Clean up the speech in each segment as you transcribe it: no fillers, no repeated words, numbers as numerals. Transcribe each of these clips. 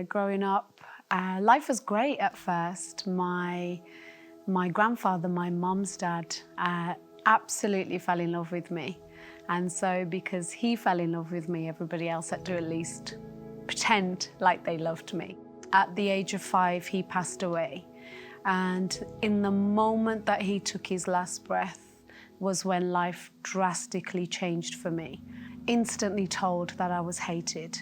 Growing up, life was great at first. My grandfather, my mum's dad, absolutely fell in love with me. And so because he fell in love with me, everybody else had to at least pretend like they loved me. At the age of 5, he passed away. And in the moment that he took his last breath was when life drastically changed for me. Instantly told that I was hated.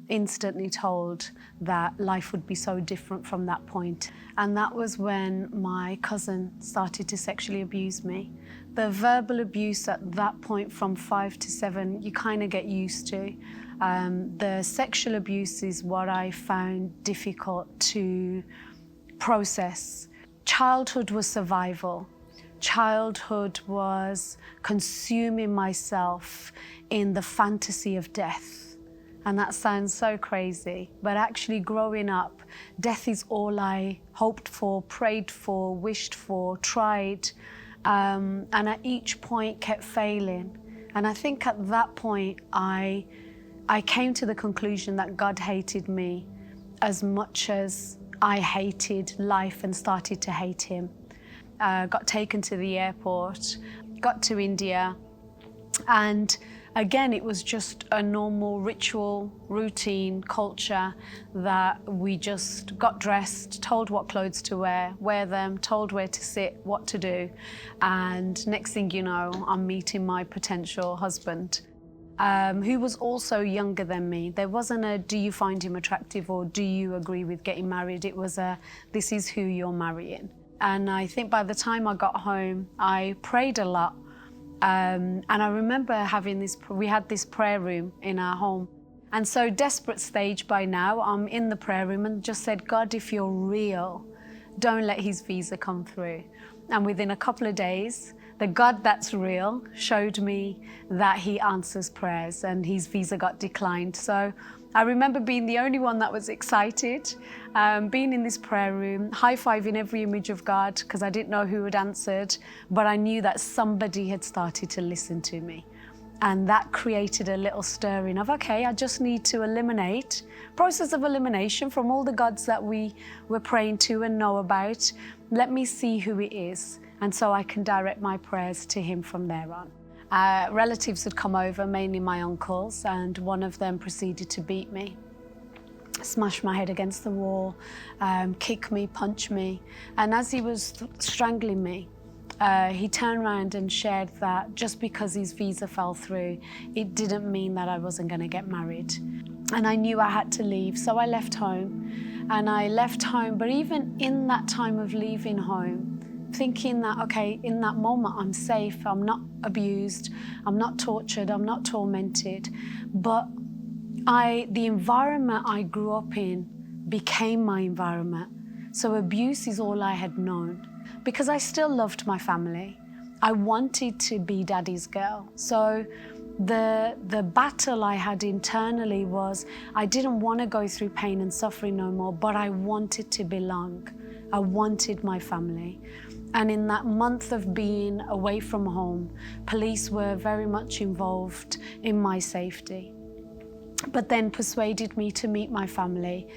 Instantly told that life would be so different from that point. And that was when my cousin started to sexually abuse me. The verbal abuse at that point from 5 to 7, you kind of get used to. The sexual abuse is what I found difficult to process. Childhood was survival. Childhood was consuming myself in the fantasy of death. And that sounds so crazy, but actually growing up, death is all I hoped for, prayed for, wished for, tried, and at each point kept failing. And I think at that point, I came to the conclusion that God hated me as much as I hated life and started to hate him. Got taken to the airport, got to India, and again, it was just a normal ritual, routine, culture that we just got dressed, told what clothes to wear them, told where to sit, what to do. And next thing you know, I'm meeting my potential husband, who was also younger than me. There wasn't a, do you find him attractive or do you agree with getting married? It was a, this is who you're marrying. And I think by the time I got home, I prayed a lot. And I remember having we had this prayer room in our home. And so desperate stage by now, I'm in the prayer room and just said, God, if you're real, don't let his visa come through. And within a couple of days, the God that's real showed me that he answers prayers and his visa got declined. So I remember being the only one that was excited, being in this prayer room, high-fiving every image of God because I didn't know who had answered, but I knew that somebody had started to listen to me. And that created a little stirring of, okay, I just need to eliminate, process of elimination from all the gods that we were praying to and know about. Let me see who it is. And so I can direct my prayers to him from there on. Relatives had come over, mainly my uncles, and one of them proceeded to beat me, smash my head against the wall, kick me, punch me. And as he was strangling me, he turned around and shared that just because his visa fell through, it didn't mean that I wasn't going to get married. And I knew I had to leave, so I left home. And I left home, but even in that time of leaving home, thinking that, okay, in that moment I'm safe, I'm not abused, I'm not tortured, I'm not tormented, but the environment I grew up in became my environment. So abuse is all I had known. Because I still loved my family, I wanted to be daddy's girl. So the battle I had internally was, I didn't want to go through pain and suffering no more, but I wanted to belong. I wanted my family. And in that month of being away from home, police were very much involved in my safety, but then persuaded me to meet my family,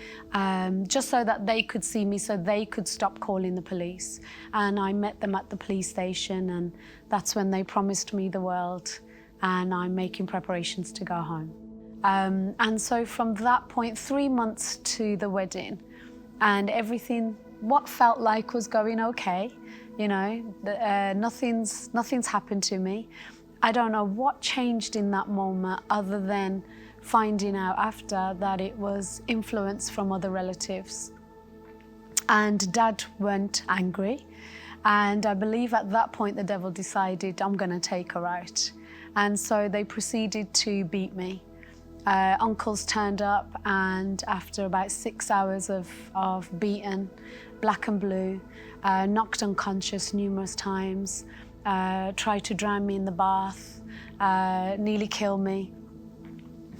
just so that they could see me, so they could stop calling the police. And I met them at the police station, and that's when they promised me the world, and I'm making preparations to go home. And so from that point, 3 months to the wedding, and everything, what felt like was going okay. You know, nothing's happened to me. I don't know what changed in that moment other than finding out after that it was influence from other relatives. And Dad went angry. And I believe at that point the devil decided, I'm going to take her out. And so they proceeded to beat me. Uncles turned up, and after about 6 hours of beaten, black and blue, knocked unconscious numerous times, tried to drown me in the bath, nearly kill me.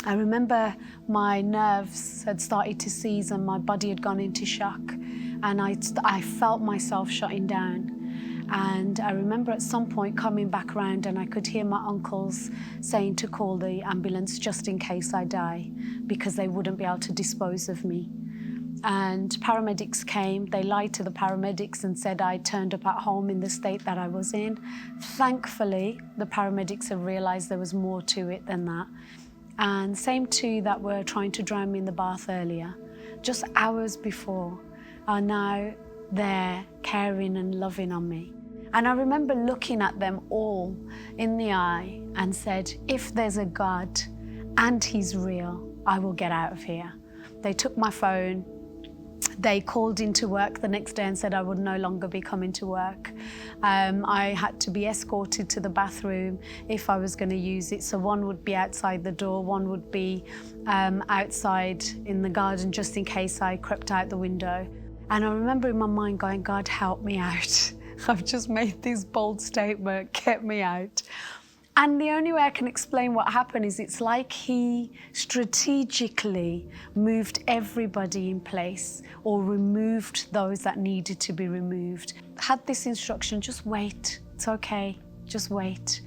I remember my nerves had started to seize and my body had gone into shock, and I felt myself shutting down. And I remember at some point coming back around and I could hear my uncles saying to call the ambulance just in case I die, because they wouldn't be able to dispose of me. And paramedics came. They lied to the paramedics and said I turned up at home in the state that I was in. Thankfully, the paramedics have realized there was more to it than that. And same two that were trying to drown me in the bath earlier, just hours before, are now there caring and loving on me. And I remember looking at them all in the eye and said, if there's a God and He's real, I will get out of here. They took my phone. They called into work the next day and said I would no longer be coming to work. I had to be escorted to the bathroom if I was going to use it. So one would be outside the door, one would be outside in the garden just in case I crept out the window. And I remember in my mind going, God, help me out. I've just made this bold statement, get me out. And the only way I can explain what happened is it's like He strategically moved everybody in place or removed those that needed to be removed. Had this instruction, just wait, it's okay, just wait.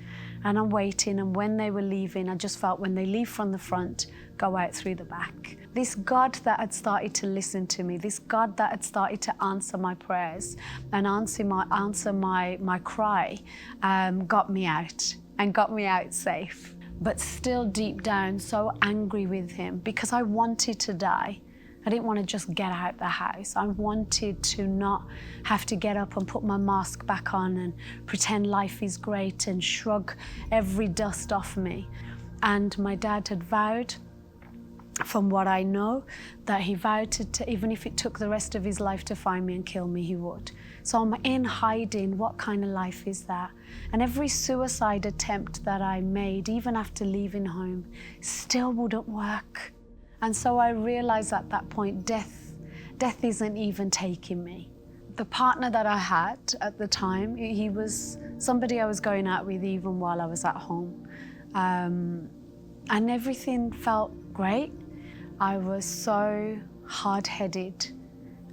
And I'm waiting, and when they were leaving, I just felt when they leave from the front, go out through the back. This God that had started to listen to me, this God that had started to answer my prayers and answer my cry, got me out. And got me out safe, but still deep down so angry with Him because I wanted to die. I didn't want to just get out the house. I wanted to not have to get up and put my mask back on and pretend life is great and shrug every dust off me. And my dad had vowed, from what I know, that he vowed to even if it took the rest of his life to find me and kill me, he would. So I'm in hiding. What kind of life is that? And every suicide attempt that I made, even after leaving home, still wouldn't work. And so I realized at that point, death isn't even taking me. The partner that I had at the time, he was somebody I was going out with even while I was at home. And everything felt great. I was so hard-headed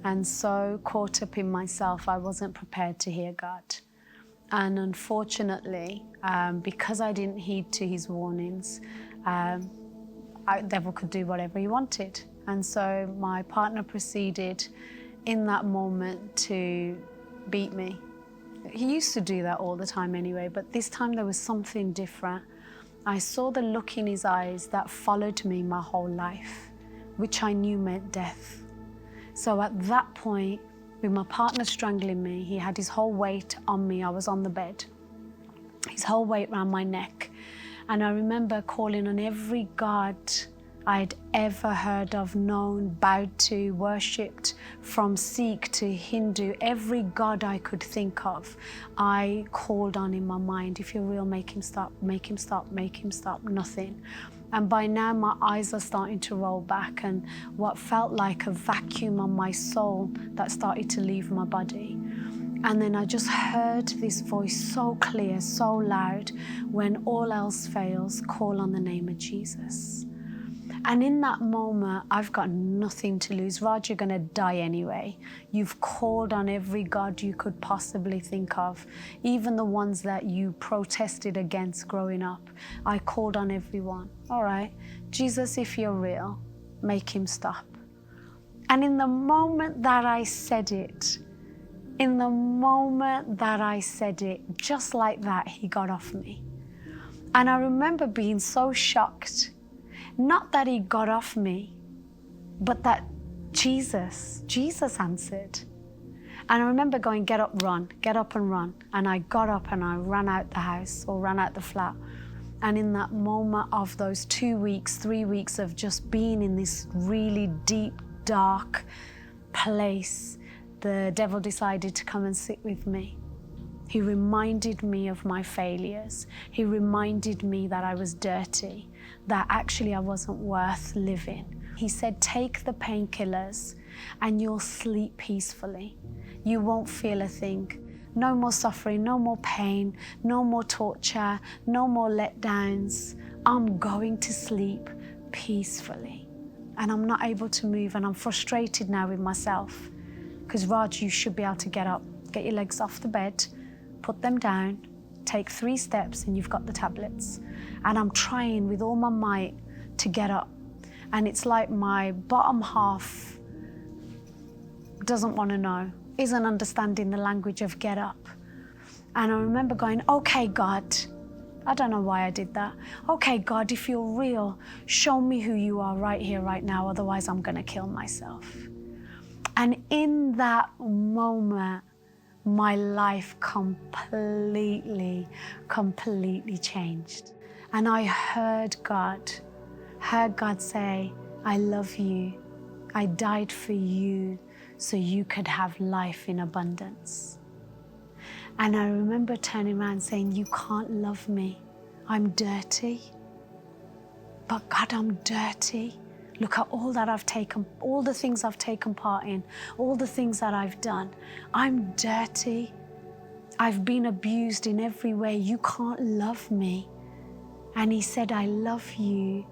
and so caught up in myself, I wasn't prepared to hear God. And unfortunately, because I didn't heed to His warnings, the devil could do whatever he wanted. And so my partner proceeded in that moment to beat me. He used to do that all the time anyway, but this time there was something different. I saw the look in his eyes that followed me my whole life, which I knew meant death. So at that point, with my partner strangling me, he had his whole weight on me. I was on the bed, his whole weight around my neck. And I remember calling on every God I'd ever heard of, known, bowed to, worshipped, from Sikh to Hindu, every God I could think of, I called on in my mind. If you're real, make Him stop, make Him stop, make Him stop, nothing. And by now my eyes are starting to roll back, and what felt like a vacuum on my soul that started to leave my body. And then I just heard this voice so clear, so loud, when all else fails, call on the name of Jesus. And in that moment, I've got nothing to lose. Raj, you're going to die anyway. You've called on every God you could possibly think of, even the ones that you protested against growing up. I called on everyone. All right, Jesus, if you're real, make Him stop. And in the moment that I said it, just like that, He got off me. And I remember being so shocked. Not that He got off me, but that Jesus answered. And I remember going, get up and run. And I got up and I ran out the house or ran out the flat. And in that moment of those 2 weeks, 3 weeks of just being in this really deep, dark place, the devil decided to come and sit with me. He reminded me of my failures. He reminded me that I was dirty, that actually I wasn't worth living. He said, take the painkillers and you'll sleep peacefully. You won't feel a thing. No more suffering, no more pain, no more torture, no more letdowns. I'm going to sleep peacefully. And I'm not able to move, and I'm frustrated now with myself. Because Raj, you should be able to get up, get your legs off the bed, put them down, take 3 steps and you've got the tablets. And I'm trying with all my might to get up. And it's like my bottom half doesn't want to know, isn't understanding the language of get up. And I remember going, okay, God, I don't know why I did that. Okay, God, if you're real, show me who you are right here, right now, otherwise I'm gonna kill myself. And in that moment, my life completely changed. And I heard God say, I love you. I died for you so you could have life in abundance. And I remember turning around and saying, you can't love me. I'm dirty. But God, I'm dirty. Look at all that I've taken, all the things I've taken part in, all the things that I've done. I'm dirty. I've been abused in every way. You can't love me. And he said, I love you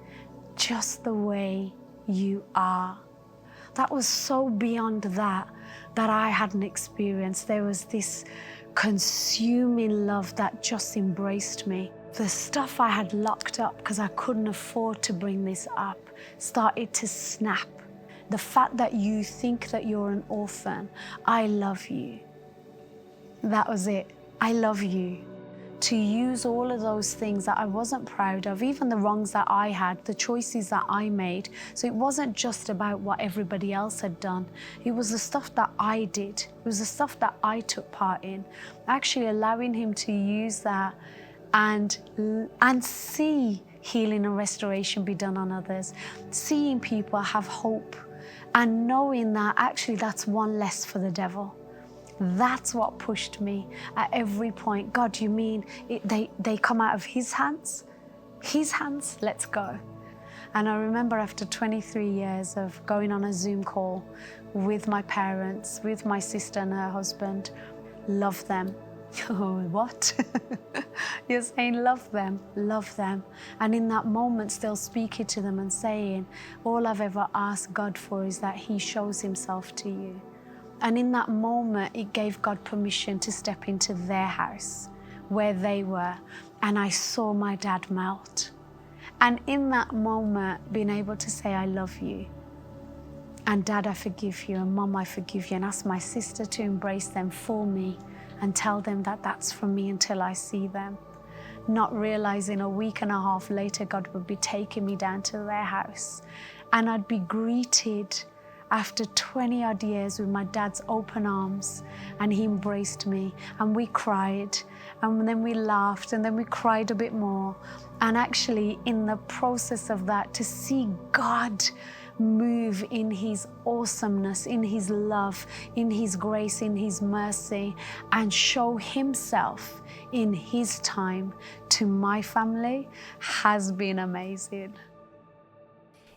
just the way you are. That was so beyond that I hadn't experienced. There was this consuming love that just embraced me. The stuff I had locked up because I couldn't afford to bring this up started to snap. The fact that you think that you're an orphan, I love you. That was it. I love you. To use all of those things that I wasn't proud of, even the wrongs that I had, the choices that I made. So it wasn't just about what everybody else had done. It was the stuff that I did. It was the stuff that I took part in. Actually allowing him to use that and see healing and restoration be done on others. Seeing people have hope and knowing that actually that's one less for the devil. That's what pushed me at every point. God, you mean they come out of his hands? His hands? Let's go. And I remember after 23 years of going on a Zoom call with my parents, with my sister and her husband, love them. Oh, what? You're saying love them, love them. And in that moment, still speaking to them and saying, all I've ever asked God for is that he shows himself to you. And in that moment, it gave God permission to step into their house where they were. And I saw my dad melt. And in that moment, being able to say, I love you. And Dad, I forgive you. And Mom, I forgive you. And ask my sister to embrace them for me and tell them that that's from me until I see them. Not realizing a week and a half later, God would be taking me down to their house. And I'd be greeted after 20 odd years with my dad's open arms, and he embraced me and we cried and then we laughed and then we cried a bit more. And actually in the process of that, to see God move in his awesomeness, in his love, in his grace, in his mercy, and show himself in his time to my family has been amazing.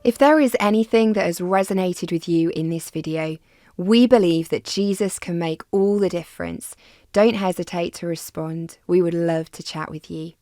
If there is anything that has resonated with you in this video, we believe that Jesus can make all the difference. Don't hesitate to respond. We would love to chat with you.